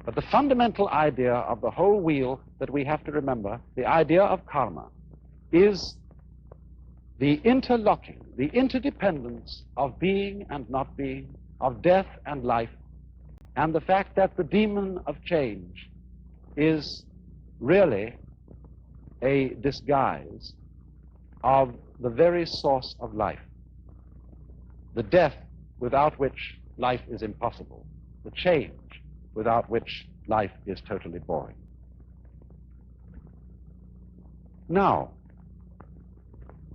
But the fundamental idea of the whole wheel that we have to remember, the idea of karma, is the interlocking, the interdependence of being and not being, of death and life, and the fact that the demon of change is really a disguise of the very source of life, the death without which life is impossible, the change without which life is totally boring. Now,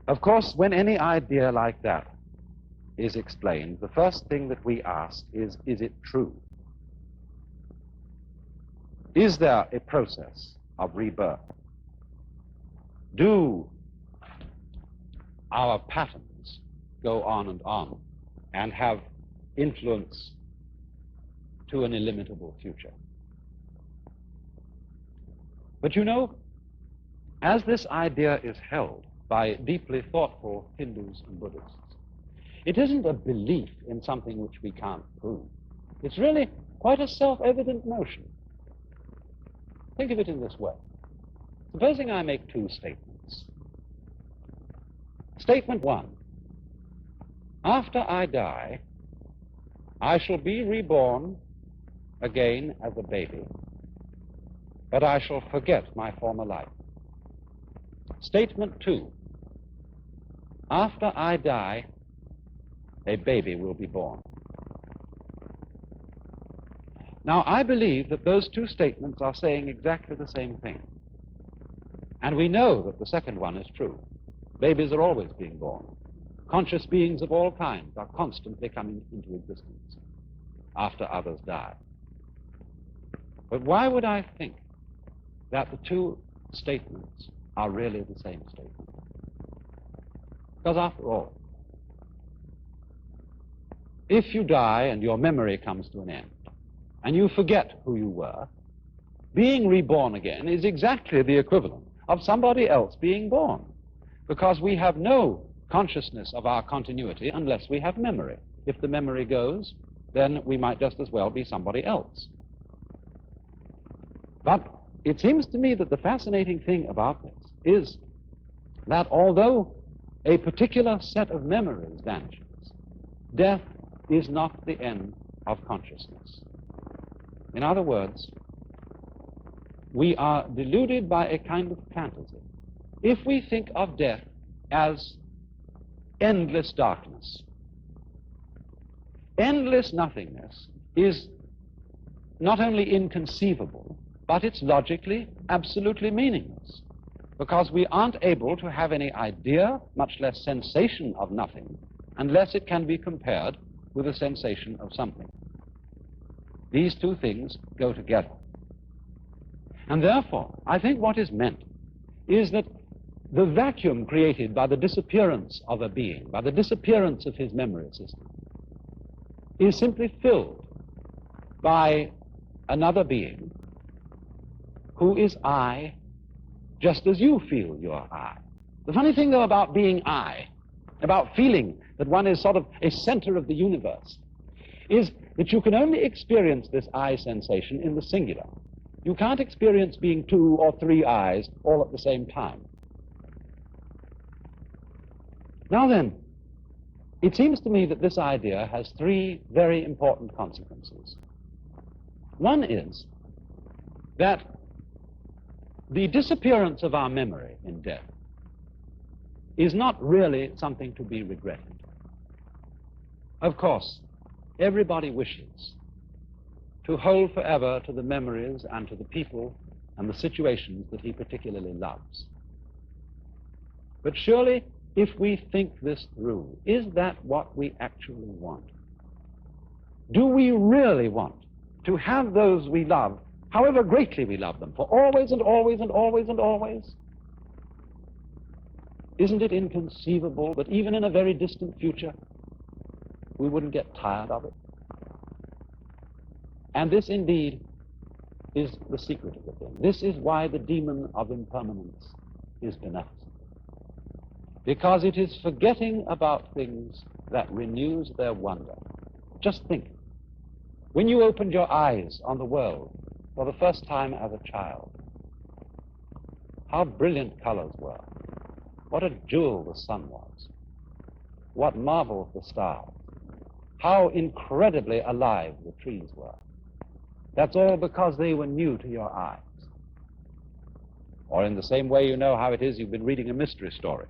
of course, when any idea like that is explained, the first thing that we ask is it true? Is there a process of rebirth? Do our patterns go on and have influence to an illimitable future? But you know, as this idea is held by deeply thoughtful Hindus and Buddhists, it isn't a belief in something which we can't prove. It's really quite a self-evident notion. Think of it in this way. Supposing I make two statements. Statement one: after I die, I shall be reborn again as a baby, but I shall forget my former life. Statement two: after I die, a baby will be born. Now, I believe that those two statements are saying exactly the same thing. And we know that the second one is true. Babies are always being born. Conscious beings of all kinds are constantly coming into existence after others die. But why would I think that the two statements are really the same statement? Because after all, if you die and your memory comes to an end, and you forget who you were, being reborn again is exactly the equivalent of somebody else being born, because we have no consciousness of our continuity unless we have memory. If the memory goes, then we might just as well be somebody else. But it seems to me that the fascinating thing about this is that although a particular set of memories vanishes, death is not the end of consciousness. In other words, we are deluded by a kind of fantasy if we think of death as endless darkness. Endless nothingness is not only inconceivable, but it's logically absolutely meaningless, because we aren't able to have any idea, much less sensation of nothing, unless it can be compared with a sensation of something. These two things go together. And therefore, I think what is meant is that the vacuum created by the disappearance of a being, by the disappearance of his memory system, is simply filled by another being who is I, just as you feel you are I. The funny thing, though, about being I, about feeling that one is sort of a center of the universe, is that you can only experience this I sensation in the singular. You can't experience being two or three I's all at the same time. Now then, it seems to me that this idea has three very important consequences. One is that the disappearance of our memory in death is not really something to be regretted. Of course, everybody wishes to hold forever to the memories and to the people and the situations that he particularly loves. But surely, if we think this through, is that what we actually want? Do we really want to have those we love, however greatly we love them, for always and always and always and always? Isn't it inconceivable that even in a very distant future, we wouldn't get tired of it? And this indeed is the secret of the thing. This is why the demon of impermanence is beneficent. Because it is forgetting about things that renews their wonder. Just think, when you opened your eyes on the world for the first time as a child, how brilliant colors were, what a jewel the sun was, what marvels the stars, how incredibly alive the trees were. That's all because they were new to your eyes. Or in the same way, you know how it is, you've been reading a mystery story,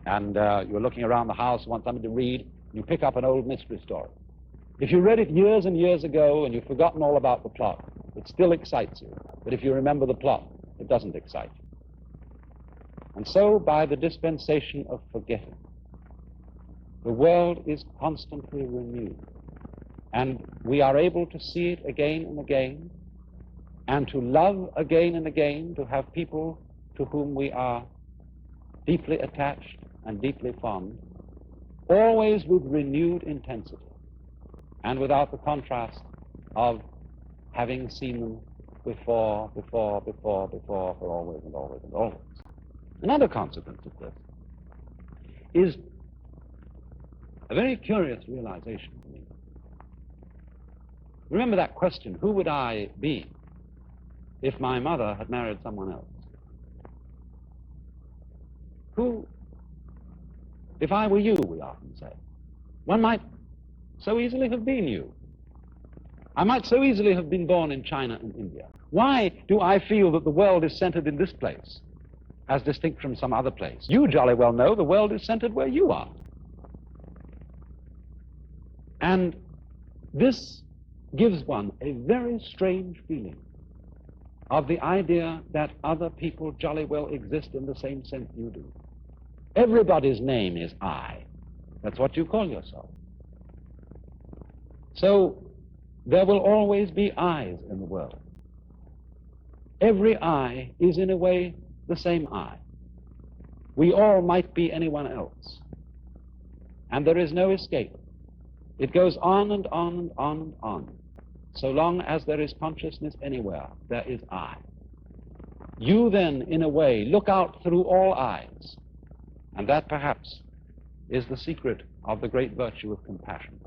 and you're looking around the house, want something to read, you pick up an old mystery story. If you read it years and years ago and you've forgotten all about the plot, it still excites you. But if you remember the plot, it doesn't excite you. And so, by the dispensation of forgetting, the world is constantly renewed. And we are able to see it again and again, and to love again and again, to have people to whom we are deeply attached and deeply fond, always with renewed intensity, and without the contrast of having seen them before, for always and always and always. Another consequence of this is a very curious realization for me. Remember that question, who would I be if my mother had married someone else? Who, if I were you, we often say, one might so easily have been you. I might so easily have been born in China and India. Why do I feel that the world is centered in this place, as distinct from some other place? You jolly well know the world is centered where you are. And this gives one a very strange feeling of the idea that other people jolly well exist in the same sense you do. Everybody's name is I. That's what you call yourself. So there will always be I's in the world. Every I is in a way the same I. We all might be anyone else. And there is no escape. It goes on and on and on and on. So long as there is consciousness anywhere, there is I. You then, in a way, look out through all eyes. And that, perhaps, is the secret of the great virtue of compassion.